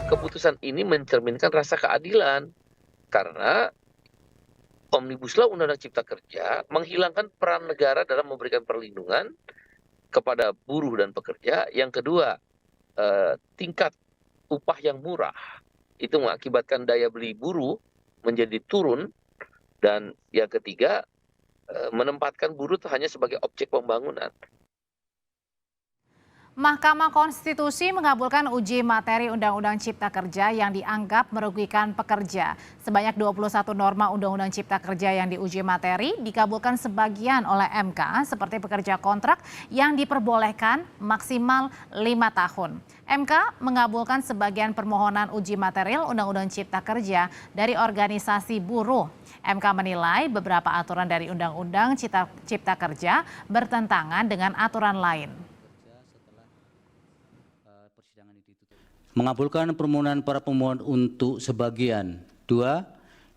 keputusan ini mencerminkan rasa keadilan karena Omnibus Law Undang-Undang Cipta Kerja menghilangkan peran negara dalam memberikan perlindungan kepada buruh dan pekerja. Yang kedua, tingkat upah yang murah itu mengakibatkan daya beli buruh menjadi turun. Dan yang ketiga, menempatkan buruh hanya sebagai objek pembangunan. Mahkamah Konstitusi mengabulkan uji materi Undang-Undang Cipta Kerja yang dianggap merugikan pekerja. Sebanyak 21 norma Undang-Undang Cipta Kerja yang diuji materi dikabulkan sebagian oleh MK seperti pekerja kontrak yang diperbolehkan maksimal 5 tahun. MK mengabulkan sebagian permohonan uji material Undang-Undang Cipta Kerja dari organisasi buruh. MK menilai beberapa aturan dari Undang-Undang Cipta Kerja bertentangan dengan aturan lain. Mengabulkan permohonan para pemohon untuk sebagian. 2.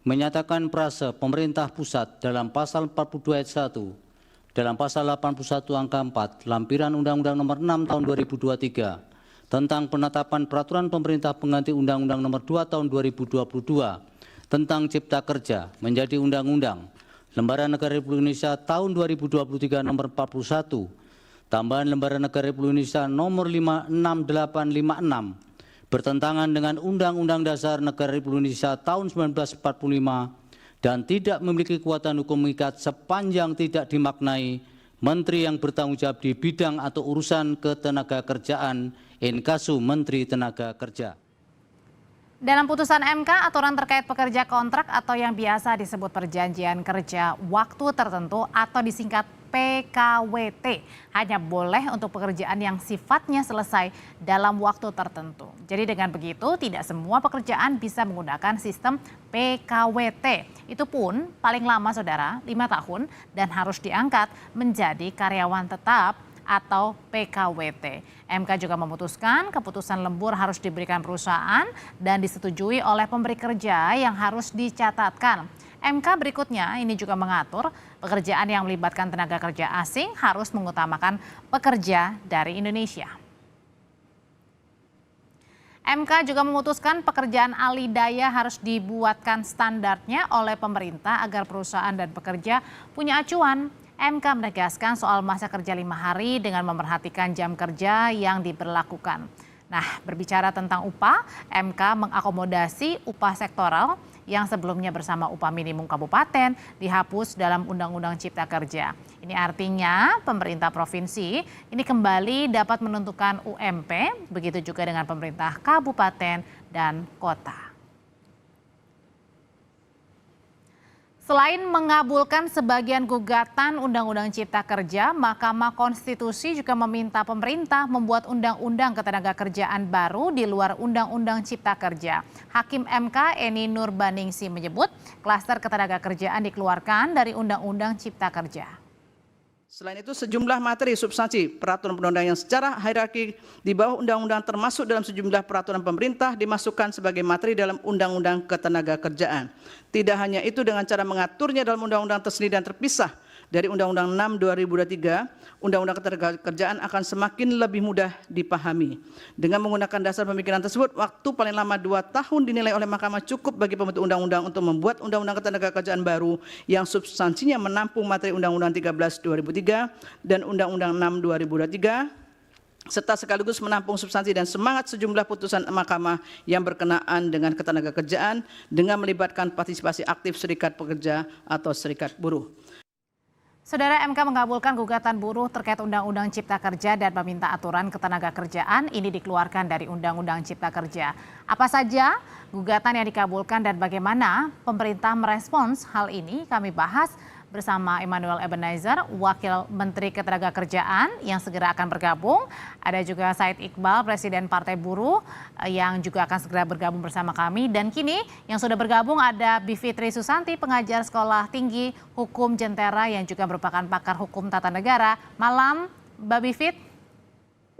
Menyatakan prase pemerintah pusat dalam pasal 42 ayat 1, dalam pasal 81 angka 4, lampiran Undang-Undang Nomor 6 Tahun 2023 tentang penetapan peraturan pemerintah pengganti Undang-Undang Nomor 2 Tahun 2022 tentang Cipta Kerja menjadi Undang-Undang. Lembaran Negara Republik Indonesia Tahun 2023 Nomor 41, tambahan Lembaran Negara Republik Indonesia Nomor 56856 bertentangan dengan Undang-Undang Dasar Negara Republik Indonesia tahun 1945 dan tidak memiliki kekuatan hukum mengikat sepanjang tidak dimaknai Menteri yang bertanggung jawab di bidang atau urusan ketenagakerjaan in casu Menteri Tenaga Kerja. Dalam putusan MK, aturan terkait pekerja kontrak atau yang biasa disebut perjanjian kerja waktu tertentu atau disingkat PKWT hanya boleh untuk pekerjaan yang sifatnya selesai dalam waktu tertentu. Jadi dengan begitu tidak semua pekerjaan bisa menggunakan sistem PKWT. Itu pun paling lama saudara 5 tahun dan harus diangkat menjadi karyawan tetap atau PKWT. MK juga memutuskan keputusan lembur harus diberikan perusahaan dan disetujui oleh pemberi kerja yang harus dicatatkan. MK berikutnya ini juga mengatur pekerjaan yang melibatkan tenaga kerja asing harus mengutamakan pekerja dari Indonesia. MK juga memutuskan pekerjaan alih daya harus dibuatkan standarnya oleh pemerintah agar perusahaan dan pekerja punya acuan. MK menegaskan soal masa kerja 5 hari dengan memerhatikan jam kerja yang diberlakukan. Nah, berbicara tentang upah, MK mengakomodasi upah sektoral yang sebelumnya bersama upah minimum kabupaten dihapus dalam Undang-Undang Cipta Kerja. Ini artinya pemerintah provinsi ini kembali dapat menentukan UMP, begitu juga dengan pemerintah kabupaten dan kota. Selain mengabulkan sebagian gugatan Undang-Undang Cipta Kerja, Mahkamah Konstitusi juga meminta pemerintah membuat undang-undang ketenagakerjaan baru di luar Undang-Undang Cipta Kerja. Hakim MK Eni Nurbaningsi menyebut klaster ketenagakerjaan dikeluarkan dari Undang-Undang Cipta Kerja. Selain itu, sejumlah materi substansi peraturan perundang-undangan yang secara hierarki di bawah undang-undang termasuk dalam sejumlah peraturan pemerintah dimasukkan sebagai materi dalam Undang-Undang Ketenagakerjaan. Tidak hanya itu, dengan cara mengaturnya dalam undang-undang tersendiri dan terpisah dari Undang-Undang 6 2023, Undang-Undang Ketenagakerjaan akan semakin lebih mudah dipahami. Dengan menggunakan dasar pemikiran tersebut, waktu paling lama 2 tahun dinilai oleh Mahkamah cukup bagi pembentuk undang-undang untuk membuat Undang-Undang Ketenagakerjaan baru yang substansinya menampung materi Undang-Undang 13 2003 dan Undang-Undang 6 2023, serta sekaligus menampung substansi dan semangat sejumlah putusan Mahkamah yang berkenaan dengan ketenagakerjaan dengan melibatkan partisipasi aktif serikat pekerja atau serikat buruh. Saudara, MK mengabulkan gugatan buruh terkait Undang-Undang Cipta Kerja dan meminta aturan ketenagakerjaan ini dikeluarkan dari Undang-Undang Cipta Kerja. Apa saja gugatan yang dikabulkan dan bagaimana pemerintah merespons hal ini kami bahas bersama Emmanuel Ebenezer, Wakil Menteri Ketenagakerjaan yang segera akan bergabung. Ada juga Said Iqbal, Presiden Partai Buruh yang juga akan segera bergabung bersama kami. Dan kini yang sudah bergabung ada Bivitri Susanti, pengajar Sekolah Tinggi Hukum Jentera yang juga merupakan pakar hukum tata negara. Malam, Mbak Bivit.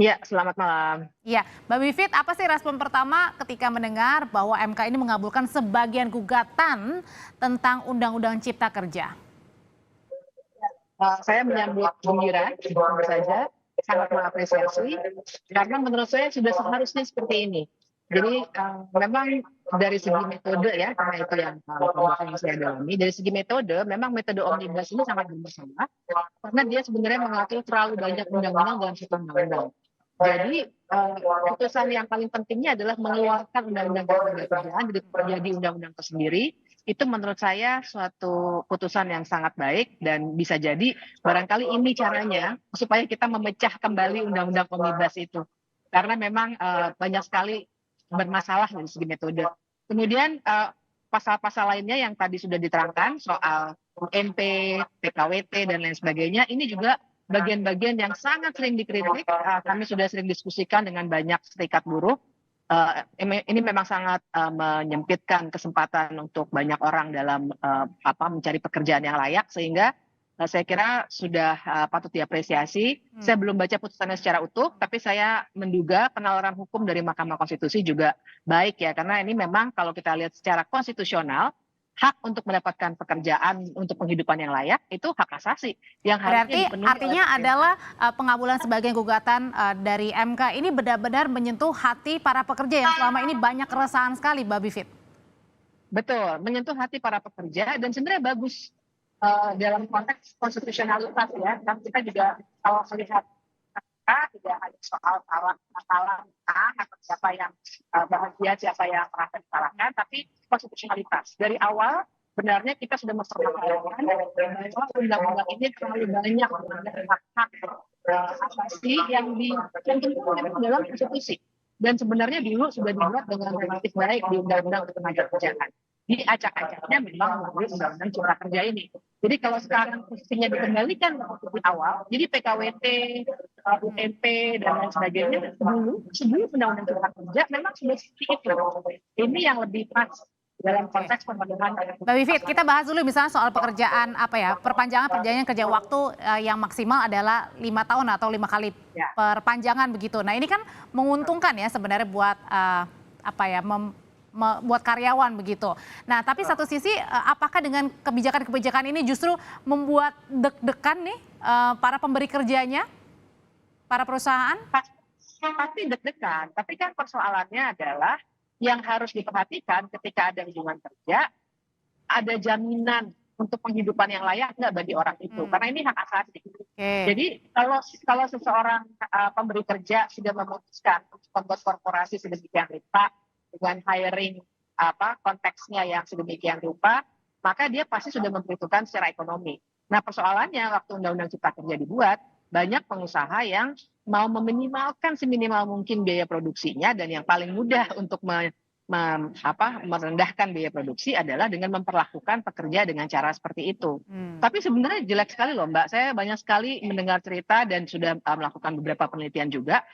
Ya, selamat malam. Ya, Mbak Bivit, apa sih respon pertama ketika mendengar bahwa MK ini mengabulkan sebagian gugatan tentang Undang-Undang Cipta Kerja? Saya menyambut gembira, tentu saja sangat mengapresiasi, karena menurut saya sudah seharusnya seperti ini. Jadi memang dari segi metode ya, karena itu yang yang saya dalami. Dari segi metode, memang metode omnibus ini sangat bermasalah karena dia sebenarnya mengatur terlalu banyak undang-undang dalam satu undang-undang. Jadi putusan yang paling pentingnya adalah mengeluarkan undang-undang ketenagakerjaan jadi undang-undang tersendiri. Itu menurut saya suatu putusan yang sangat baik dan bisa jadi barangkali ini caranya supaya kita memecah kembali undang-undang omnibus itu. Karena memang banyak sekali bermasalah dari segi metode. Kemudian pasal-pasal lainnya yang tadi sudah diterangkan soal UMP, PKWT dan lain sebagainya, ini juga bagian-bagian yang sangat sering dikritik. Kami sudah sering diskusikan dengan banyak serikat buruh. Ini memang sangat menyempitkan kesempatan untuk banyak orang dalam mencari pekerjaan yang layak, sehingga saya kira sudah patut diapresiasi. Saya belum baca putusannya secara utuh, tapi saya menduga penalaran hukum dari Mahkamah Konstitusi juga baik ya, karena ini memang kalau kita lihat secara konstitusional, hak untuk mendapatkan pekerjaan untuk penghidupan yang layak itu hak asasi yang Berarti harusnya dipenuhi artinya oleh adalah pengabulan sebagian gugatan dari MK ini benar-benar menyentuh hati para pekerja yang selama ini banyak keresahan sekali, Mbak Bivit. betul, menyentuh hati para pekerja dan sebenarnya bagus dalam konteks konstitusionalitas ya. Dan kita juga kalau melihat tidak hanya soal masalah atau siapa yang bahagia, siapa yang merasa disalahkan, tapi konstitusionalitas. Dari awal sebenarnya kita sudah mempermasalahkan bahwa undang-undang ini terlalu banyak hak-hak asasi yang ditentukan dalam konstitusi. Dan sebenarnya dulu sudah dibuat dengan relatif baik di Undang-Undang Ketenagakerjaan. Di acak-acaknya memang melalui Undang-Undang Cipta Kerja ini. Jadi kalau sekarang posisinya dikendalikan di awal, jadi PKWT, UMP dan lain sebagainya sebelum Undang-Undang Cipta Kerja memang sudah seperti itu. Ini yang lebih pas dalam konteks pemenuhan. Mbak Bivit, kita bahas dulu misalnya soal pekerjaan perpanjangan perjanjian kerja waktu yang maksimal adalah 5 tahun atau 5 kali perpanjangan begitu. Nah ini kan menguntungkan ya sebenarnya buat buat karyawan begitu. Nah tapi satu sisi apakah dengan kebijakan-kebijakan ini justru membuat deg-degan nih para pemberi kerjanya, para perusahaan? Pasti deg-degan, tapi kan persoalannya adalah yang harus diperhatikan ketika ada hubungan kerja, ada jaminan untuk penghidupan yang layak nggak bagi orang itu, karena ini hak asasi. Jadi kalau seseorang pemberi kerja sudah memutuskan untuk membuat korporasi sedemikian rupa dengan hiring konteksnya yang sedemikian rupa, maka dia pasti sudah memperhitungkan secara ekonomi. Nah persoalannya waktu Undang-Undang Cipta Kerja dibuat, banyak pengusaha yang mau meminimalkan seminimal mungkin biaya produksinya, dan yang paling mudah untuk merendahkan biaya produksi adalah dengan memperlakukan pekerja dengan cara seperti itu. Tapi sebenarnya jelek sekali loh Mbak, saya banyak sekali mendengar cerita dan sudah melakukan beberapa penelitian juga,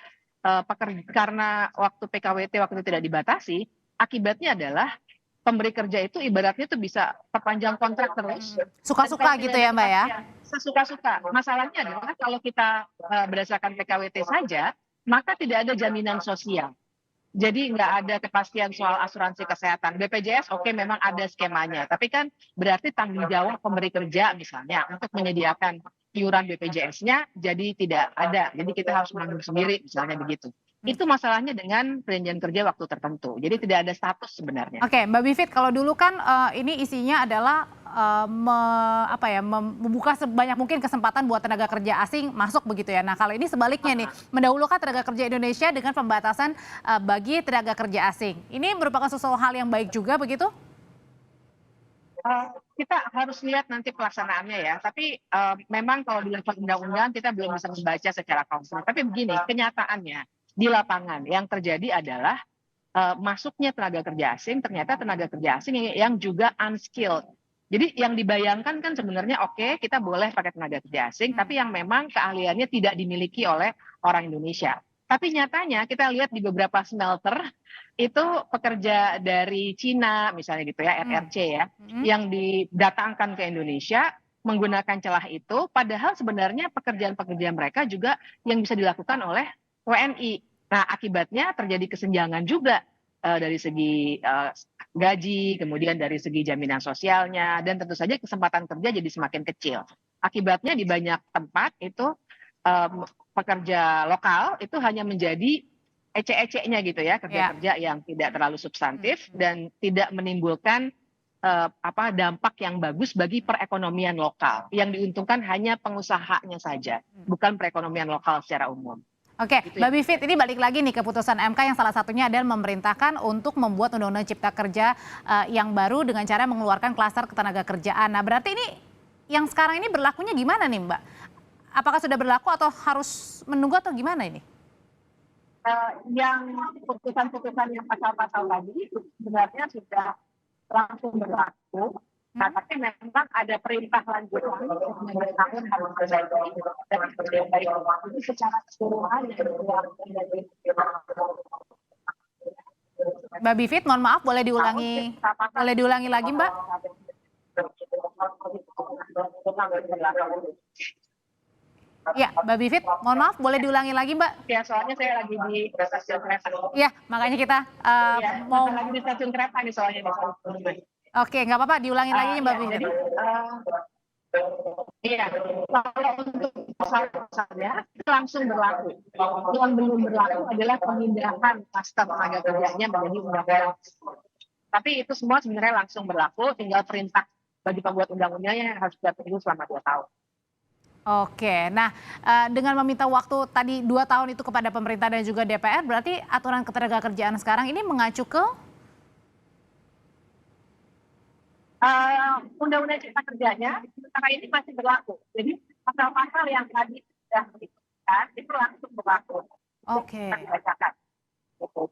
karena waktu PKWT waktu itu tidak dibatasi, akibatnya adalah pemberi kerja itu ibaratnya tuh bisa perpanjang kontrak terus. Suka-suka gitu ya Mbak ya? Sesuka-suka. Masalahnya adalah kalau kita berdasarkan PKWT saja, maka tidak ada jaminan sosial. Jadi nggak ada kepastian soal asuransi kesehatan. BPJS oke, memang ada skemanya, tapi kan berarti tanggung jawab pemberi kerja misalnya untuk menyediakan iuran BPJS-nya jadi tidak ada. Jadi kita harus menanggung sendiri misalnya begitu. Itu masalahnya dengan perjanjian kerja waktu tertentu. Jadi tidak ada status sebenarnya. Oke, Mbak Bivit, kalau dulu kan ini isinya adalah membuka sebanyak mungkin kesempatan buat tenaga kerja asing masuk begitu ya. Nah kalau ini sebaliknya nih, mendahulukan tenaga kerja Indonesia dengan pembatasan bagi tenaga kerja asing. Ini merupakan sesuatu hal yang baik juga begitu? Kita harus lihat nanti pelaksanaannya ya. Tapi memang kalau di level undang-undang kita belum bisa membaca secara konkret. Tapi begini, kenyataannya di lapangan yang terjadi adalah masuknya tenaga kerja asing, ternyata tenaga kerja asing yang juga unskilled. Jadi yang dibayangkan kan sebenarnya oke, kita boleh pakai tenaga kerja asing, tapi yang memang keahliannya tidak dimiliki oleh orang Indonesia. Tapi nyatanya kita lihat di beberapa smelter itu pekerja dari Cina misalnya gitu ya, RRC ya, yang didatangkan ke Indonesia menggunakan celah itu, padahal sebenarnya pekerjaan-pekerjaan mereka juga yang bisa dilakukan oleh WNI. Nah akibatnya terjadi kesenjangan juga dari segi gaji, kemudian dari segi jaminan sosialnya, dan tentu saja kesempatan kerja jadi semakin kecil. Akibatnya di banyak tempat itu pekerja lokal itu hanya menjadi ecek-eceknya gitu ya, kerja-kerja yang tidak terlalu substantif dan tidak menimbulkan dampak yang bagus bagi perekonomian lokal. Yang diuntungkan hanya pengusahanya saja, bukan perekonomian lokal secara umum. Oke, Gitu Mbak ya. Bivit, ini balik lagi nih ke putusan MK yang salah satunya adalah memerintahkan untuk membuat Undang-Undang Cipta Kerja yang baru dengan cara mengeluarkan klaster ketenaga kerjaan. Nah, berarti ini yang sekarang ini berlakunya gimana nih, Mbak? Apakah sudah berlaku atau harus menunggu atau gimana ini? Yang putusan-putusan yang pasal-pasal tadi sebenarnya sudah langsung berlaku. Nah, tapi memang ada perintah lanjutan 19 tahun harus selesai dan itu secara keseluruhan yang dikeluarkan dari Mbak Bivit, mohon maaf boleh diulangi lagi, Mbak? Ya, Mbak Bivit, mohon maaf boleh diulangi lagi, Mbak? Ya, soalnya saya lagi di stasiun kereta. Ya, makanya kita mau lagi di stasiun kereta nih soalnya. Oke, nggak apa-apa, diulangi lagi Mbak Bivit. Jadi, iya, kalau untuk pasalnya itu langsung berlaku. Yang belum berlaku adalah pemindahan klaster tenaga kerjanya menjadi undang-undang. Tapi itu semua sebenarnya langsung berlaku, tinggal perintah bagi pembuat undang-undangnya yang harus kita tunggu selama 2 tahun. Oke, nah dengan meminta waktu tadi 2 tahun itu kepada pemerintah dan juga DPR, berarti aturan ketenaga kerjaan sekarang ini mengacu ke Undang-Undang Cipta Kerjanya sementara ini masih berlaku. Jadi pasal-pasal yang tadi sudah disebutkan itu langsung berlaku. Oke. Gitu.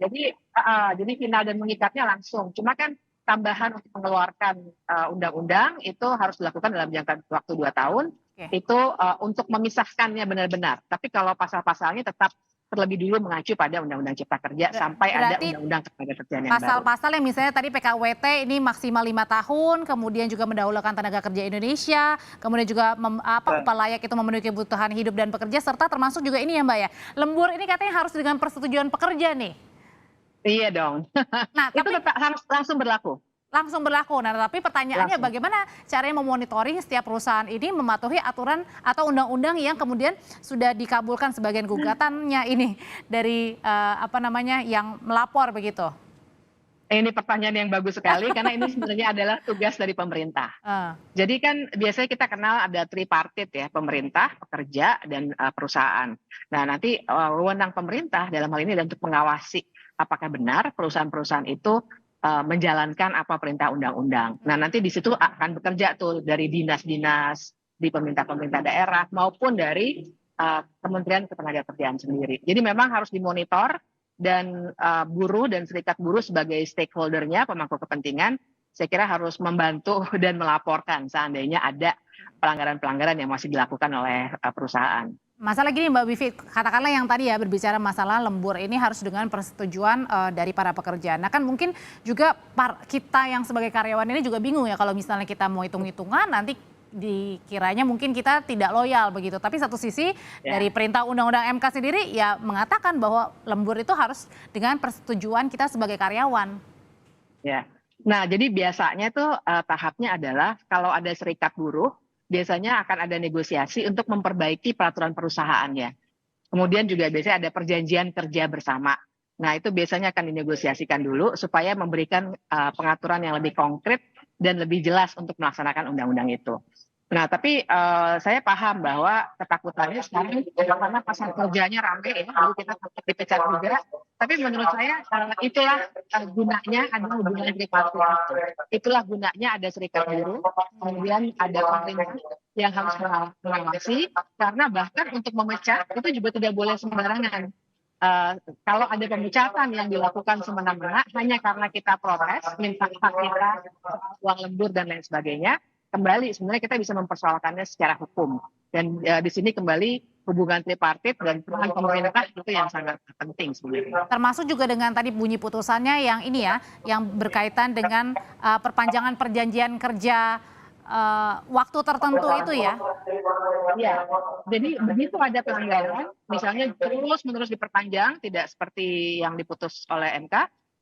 Jadi final dan mengikatnya langsung. Cuma kan tambahan untuk mengeluarkan undang-undang itu harus dilakukan dalam jangka waktu 2 tahun. Oke. Itu untuk memisahkannya benar-benar. Tapi kalau pasal-pasalnya tetap terlebih dulu mengacu pada Undang-Undang Cipta Kerja sampai ada Undang-Undang Ketenaga Kerjaan yang baru. Pasal-pasal yang misalnya tadi PKWT ini maksimal 5 tahun, kemudian juga mendahulukan tenaga kerja Indonesia, kemudian juga upah layak itu memenuhi kebutuhan hidup dan pekerja, serta termasuk juga ini ya Mbak ya, lembur ini katanya harus dengan persetujuan pekerja nih. Iya dong. Nah, itu tetap harus langsung berlaku. Langsung berlaku. Nah, tapi pertanyaannya bagaimana caranya memonitoring setiap perusahaan ini mematuhi aturan atau undang-undang yang kemudian sudah dikabulkan sebagian gugatannya ini dari yang melapor begitu. Ini pertanyaan yang bagus sekali karena ini sebenarnya adalah tugas dari pemerintah. Jadi kan biasanya kita kenal ada tripartit ya, pemerintah, pekerja, dan perusahaan. Nah, nanti wewenang pemerintah dalam hal ini adalah untuk mengawasi apakah benar perusahaan-perusahaan itu menjalankan apa perintah undang-undang. Nah, nanti di situ akan bekerja tuh dari dinas-dinas di pemerintah-pemerintah daerah maupun dari Kementerian Ketenagakerjaan sendiri. Jadi memang harus dimonitor dan buruh dan serikat buruh sebagai stakeholder-nya, pemangku kepentingan, saya kira harus membantu dan melaporkan seandainya ada pelanggaran-pelanggaran yang masih dilakukan oleh perusahaan. Masalah gini Mbak Bivit, katakanlah yang tadi ya berbicara masalah lembur ini harus dengan persetujuan dari para pekerja. Nah kan mungkin juga kita yang sebagai karyawan ini juga bingung ya kalau misalnya kita mau hitung-hitungan nanti dikiranya mungkin kita tidak loyal begitu. Tapi satu sisi dari perintah Undang-Undang MK sendiri ya mengatakan bahwa lembur itu harus dengan persetujuan kita sebagai karyawan. Ya, nah jadi biasanya tuh tahapnya adalah kalau ada serikat buruh, biasanya akan ada negosiasi untuk memperbaiki peraturan perusahaannya. Kemudian juga biasanya ada perjanjian kerja bersama. Nah itu biasanya akan dinegosiasikan dulu supaya memberikan pengaturan yang lebih konkret dan lebih jelas untuk melaksanakan undang-undang itu. Nah tapi saya paham bahwa ketakutannya sekarang karena pasar kerjanya ramai ya, jadi kita takut dipecat juga. Tapi menurut saya itulah gunanya ada hubungan tripartit. Itulah gunanya ada serikat buruh, kemudian ada pemerintah yang harus mengawasi, karena bahkan untuk memecat itu juga tidak boleh sembarangan. Kalau ada pemecatan yang dilakukan semena-mena hanya karena kita protes, minta hak kita, uang lembur dan lain sebagainya, kembali sebenarnya kita bisa mempersoalkannya secara hukum. Dan di sini kembali hubungan tripartit dan peran pemerintah itu yang sangat penting sebenarnya. Termasuk juga dengan tadi bunyi putusannya yang ini ya, yang berkaitan dengan perpanjangan perjanjian kerja waktu tertentu itu ya. Ya, jadi begitu ada pelanggaran, misalnya terus-menerus diperpanjang, tidak seperti yang diputus oleh MK,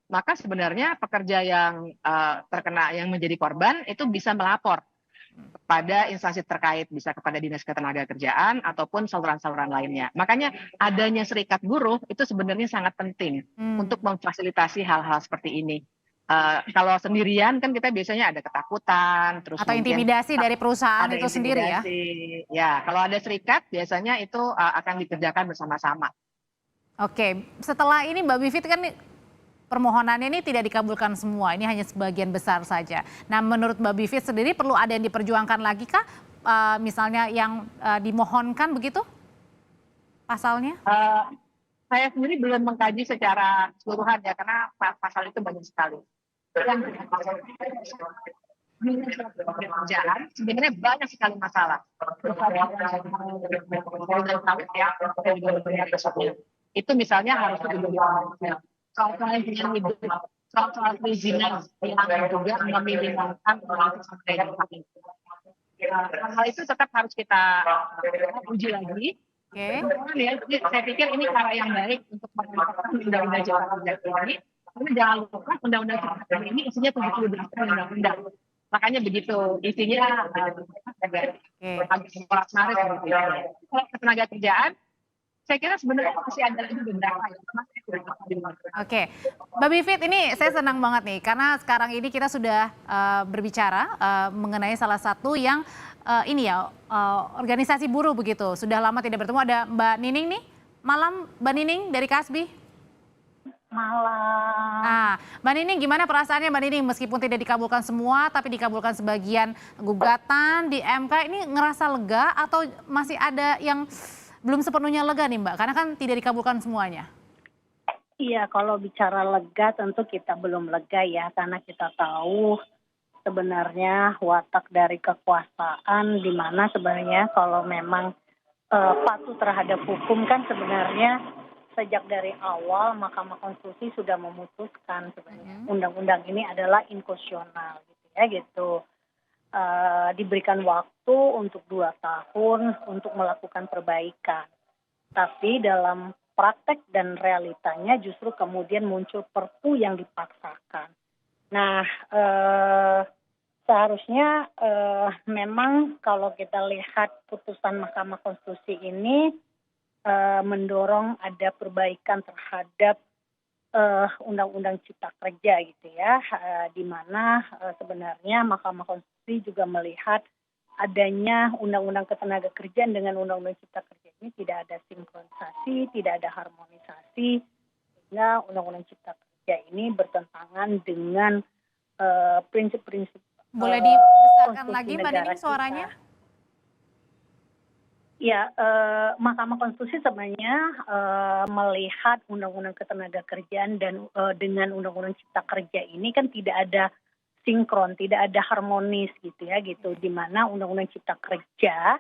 maka sebenarnya pekerja yang terkena, yang menjadi korban itu bisa melapor kepada instansi terkait, bisa kepada Dinas Ketenagakerjaan ataupun saluran-saluran lainnya. Makanya adanya serikat buruh itu sebenarnya sangat penting untuk memfasilitasi hal-hal seperti ini. Kalau sendirian kan kita biasanya ada ketakutan, terus Atau mungkin intimidasi dari perusahaan ada itu sendiri ya? intimidasi. Ya, kalau ada serikat biasanya itu akan dikerjakan bersama-sama. Oke, setelah ini Mbak Bivit kan permohonannya ini tidak dikabulkan semua, ini hanya sebagian besar saja. Nah, menurut Mbak Bivit sendiri perlu ada yang diperjuangkan lagi kah? Misalnya yang dimohonkan begitu pasalnya? Saya sendiri belum mengkaji secara keseluruhan ya, karena pasal itu banyak sekali. Pekerjaan sebenarnya banyak sekali masalah. Itu misalnya harus soal lingkungan hidup, soal perizinan yang juga meminimalkan sampai hal itu tetap harus kita uji lagi. Oke. Ya, saya pikir ini cara yang baik untuk menetapkan undang-undang cipta kerja ini. Karena jangan lupa undang-undang cipta kerja ini isinya 78 undang-undang. Makanya begitu isinya agak menarik gitu ya. Kalau ketenaga kerjaan, saya kira sebenarnya masih ada lagi beberapa ya. Oke, Mbak Bivit, ini saya senang banget nih karena sekarang ini kita sudah berbicara mengenai salah satu yang ini ya organisasi buruh begitu. Sudah lama tidak bertemu. Ada Mbak Nining nih. Malam Mbak Nining dari Kasbi. Malam. Nah, Mbak Nining gimana perasaannya Mbak Nining meskipun tidak dikabulkan semua tapi dikabulkan sebagian gugatan di MK, ini ngerasa lega atau masih ada yang belum sepenuhnya lega nih Mbak? Karena kan tidak dikabulkan semuanya. Iya, kalau bicara lega tentu kita belum lega ya, karena kita tahu sebenarnya watak dari kekuasaan di mana sebenarnya kalau memang patuh terhadap hukum kan sebenarnya sejak dari awal Mahkamah Konstitusi sudah memutuskan sebenarnya undang-undang ini adalah inkonstitusional gitu ya gitu. Diberikan waktu untuk 2 tahun untuk melakukan perbaikan. Tapi dalam praktek dan realitanya justru kemudian muncul perpu yang dipaksakan. Nah, seharusnya memang kalau kita lihat putusan Mahkamah Konstitusi ini mendorong ada perbaikan terhadap Undang-Undang Cipta Kerja gitu ya, di mana sebenarnya Mahkamah Konstitusi juga melihat adanya Undang-Undang Ketenagakerjaan dengan Undang-Undang Cipta Kerja ini tidak ada sinkronisasi, tidak ada harmonisasi, sehingga Undang-Undang Cipta Kerja ini bertentangan dengan prinsip-prinsip. Boleh dibesarkan lagi Mbak Nining suaranya? Ya, Mahkamah Konstitusi sebenarnya melihat Undang-Undang Ketenagakerjaan dan dengan Undang-Undang Cipta Kerja ini kan tidak ada sinkron, tidak ada harmonis gitu ya gitu, di mana Undang-Undang Cipta Kerja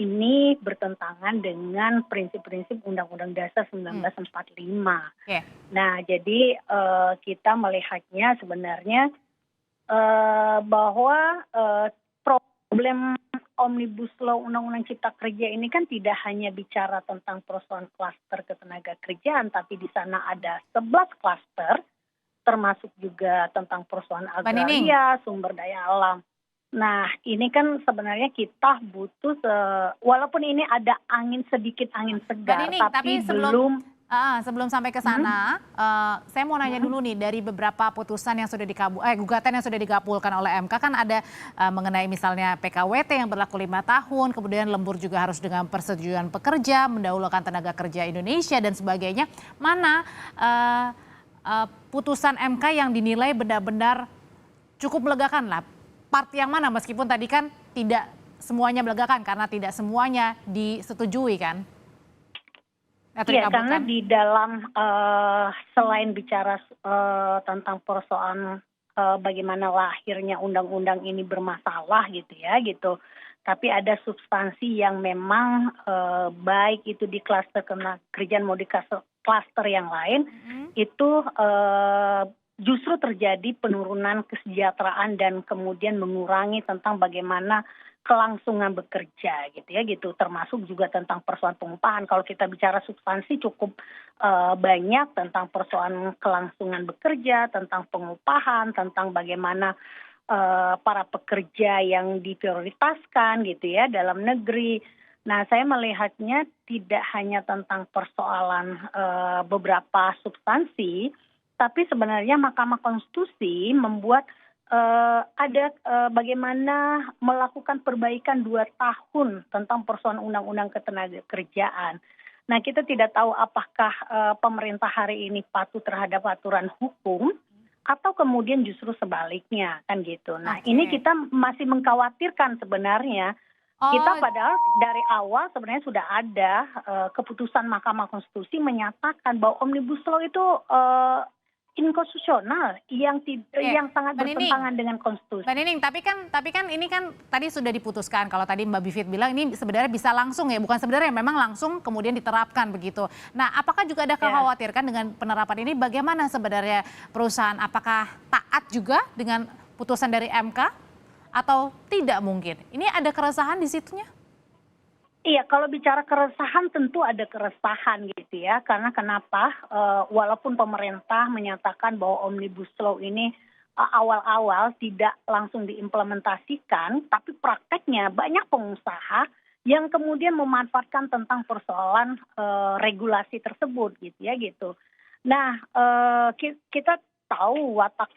ini bertentangan dengan prinsip-prinsip Undang-Undang Dasar 1945. Okay. Nah, jadi kita melihatnya sebenarnya bahwa problem Omnibus Law Undang-Undang Cipta Kerja ini kan tidak hanya bicara tentang persoalan klaster ketenaga kerjaan, tapi di sana ada 11 klaster, termasuk juga tentang persoalan agraria, sumber daya alam. Nah, ini kan sebenarnya kita butuh, walaupun ini ada sedikit angin segar, Nining, tapi sebelum sampai ke sana, saya mau nanya dulu nih dari beberapa putusan yang sudah gugatan yang sudah dikabulkan oleh MK kan ada mengenai misalnya PKWT yang berlaku 5 tahun, kemudian lembur juga harus dengan persetujuan pekerja, mendahulukan tenaga kerja Indonesia dan sebagainya. Mana putusan MK yang dinilai benar-benar cukup melegakan lah? Part yang mana meskipun tadi kan tidak semuanya melegakan karena tidak semuanya disetujui kan? Iya, karena di dalam selain bicara tentang persoalan bagaimana lahirnya undang-undang ini bermasalah gitu ya gitu, tapi ada substansi yang memang baik itu di klaster kerjaan mau di klaster yang lain itu justru terjadi penurunan kesejahteraan dan kemudian mengurangi tentang bagaimana kelangsungan bekerja gitu ya gitu, termasuk juga tentang persoalan pengupahan. Kalau kita bicara substansi cukup banyak tentang persoalan kelangsungan bekerja, tentang pengupahan, tentang bagaimana para pekerja yang diprioritaskan gitu ya dalam negeri. Nah, saya melihatnya tidak hanya tentang persoalan beberapa substansi, tapi sebenarnya Mahkamah Konstitusi membuat ada bagaimana melakukan perbaikan 2 tahun tentang persoalan undang-undang ketenagakerjaan. Nah, kita tidak tahu apakah pemerintah hari ini patuh terhadap aturan hukum atau kemudian justru sebaliknya kan gitu. Nah, ini kita masih mengkhawatirkan sebenarnya. Kita padahal dari awal sebenarnya sudah ada keputusan Mahkamah Konstitusi menyatakan bahwa Omnibus Law itu inkonstitusional yang sangat bertentangan dengan konstitusi. Mbak Nining, tapi kan ini kan tadi sudah diputuskan. Kalau tadi Mbak Bivit bilang ini sebenarnya bisa langsung ya, bukan sebenarnya memang langsung kemudian diterapkan begitu. Nah, apakah juga ada khawatirkan dengan penerapan ini? Bagaimana sebenarnya perusahaan? Apakah taat juga dengan putusan dari MK atau tidak mungkin? Ini ada keresahan di situnya? Iya, kalau bicara keresahan tentu ada keresahan gitu ya. Karena kenapa? Walaupun pemerintah menyatakan bahwa Omnibus Law ini awal-awal tidak langsung diimplementasikan, tapi prakteknya banyak pengusaha yang kemudian memanfaatkan tentang persoalan regulasi tersebut gitu ya gitu. Nah, kita tahu watak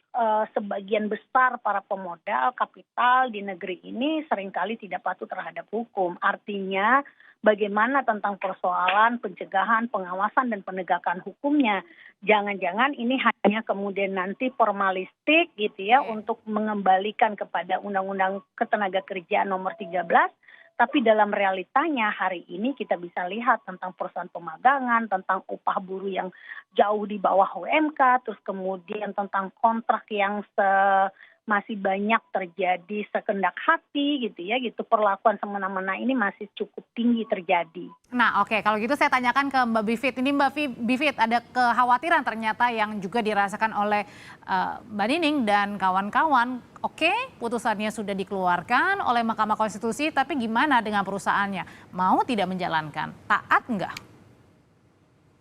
sebagian besar para pemodal kapital di negeri ini seringkali tidak patuh terhadap hukum. Artinya bagaimana tentang persoalan pencegahan, pengawasan, dan penegakan hukumnya. Jangan-jangan ini hanya kemudian nanti formalistik gitu ya untuk mengembalikan kepada Undang-Undang Ketenagakerjaan nomor 13. Tapi dalam realitanya hari ini kita bisa lihat tentang perusahaan pemagangan, tentang upah buruh yang jauh di bawah UMK, terus kemudian tentang kontrak yang masih banyak terjadi sekendak hati gitu ya, gitu perlakuan semena-mena ini masih cukup tinggi terjadi. Nah, oke, kalau gitu saya tanyakan ke Mbak Bivit. Ini Mbak Bivit ada kekhawatiran ternyata yang juga dirasakan oleh Mbak Nining dan kawan-kawan. Oke, putusannya sudah dikeluarkan oleh Mahkamah Konstitusi, tapi gimana dengan perusahaannya? Mau tidak menjalankan? Taat enggak?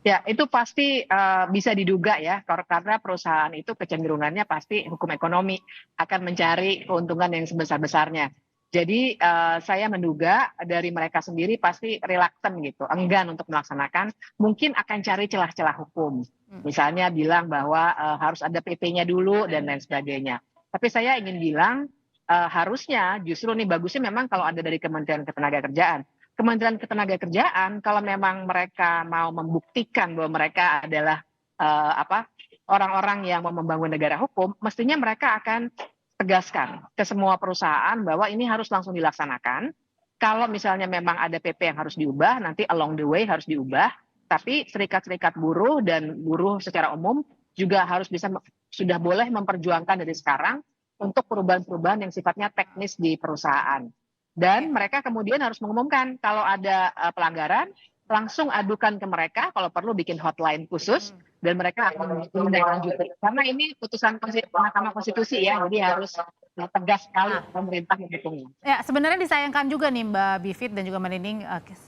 Ya, itu pasti bisa diduga ya, karena perusahaan itu kecenderungannya pasti hukum ekonomi akan mencari keuntungan yang sebesar-besarnya. Jadi saya menduga dari mereka sendiri pasti reluctant gitu, enggan untuk melaksanakan, mungkin akan cari celah-celah hukum. Misalnya bilang bahwa harus ada PP-nya dulu dan lain sebagainya. Tapi saya ingin bilang harusnya justru nih bagusnya memang kalau ada dari Kementerian Ketenagakerjaan. Kementerian Ketenagakerjaan kalau memang mereka mau membuktikan bahwa mereka adalah orang-orang yang mau membangun negara hukum, mestinya mereka akan tegaskan ke semua perusahaan bahwa ini harus langsung dilaksanakan. Kalau misalnya memang ada PP yang harus diubah, nanti along the way harus diubah. Tapi serikat-serikat buruh dan buruh secara umum juga harus sudah boleh memperjuangkan dari sekarang untuk perubahan-perubahan yang sifatnya teknis di perusahaan. Dan mereka kemudian harus mengumumkan kalau ada pelanggaran, langsung adukan ke mereka, kalau perlu bikin hotline khusus, dan mereka akan menindaklanjuti. Karena ini putusan Mahkamah Konstitusi ya, jadi harus tegas sekali pemerintah mendukungnya. Ya, sebenarnya disayangkan juga nih Mbak Bivit dan juga Mbak Nining,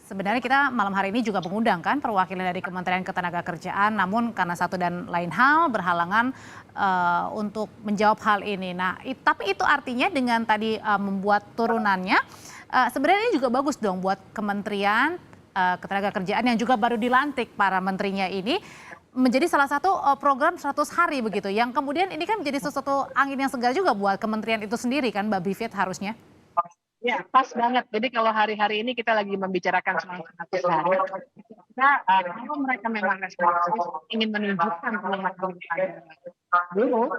sebenarnya kita malam hari ini juga mengundang kan perwakilan dari Kementerian Ketenagakerjaan, namun karena satu dan lain hal berhalangan untuk menjawab hal ini. Nah, tapi itu artinya dengan tadi membuat turunannya, sebenarnya ini juga bagus dong buat Kementerian Ketenagakerjaan yang juga baru dilantik para menterinya ini, menjadi salah satu program 100 hari begitu, yang kemudian ini kan menjadi sesuatu angin yang segar juga buat kementerian itu sendiri kan Mbak Bivit harusnya. Ya, pas banget. Jadi kalau hari-hari ini kita lagi membicarakan soal 100 hari, kalau mereka memang responsif ingin menunjukkan kelemahan dulu,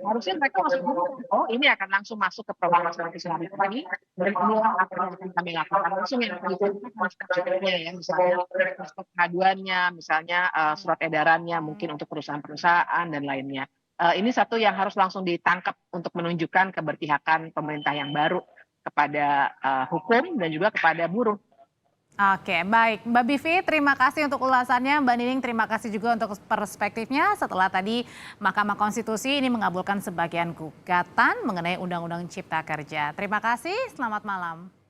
harusnya mereka langsung oh ini akan langsung masuk ke program 100 hari ini, dan inilah apa yang akan kami lakukan langsung yang ditunjukkannya ya, misalnya pengaduannya, misalnya surat edarannya mungkin untuk perusahaan-perusahaan dan lainnya. Ini satu yang harus langsung ditangkap untuk menunjukkan keberpihakan pemerintah yang baru kepada hukum dan juga kepada buruh. Oke, baik. Mbak Bivit, terima kasih untuk ulasannya. Mbak Nining, terima kasih juga untuk perspektifnya setelah tadi Mahkamah Konstitusi ini mengabulkan sebagian gugatan mengenai Undang-Undang Cipta Kerja. Terima kasih, selamat malam.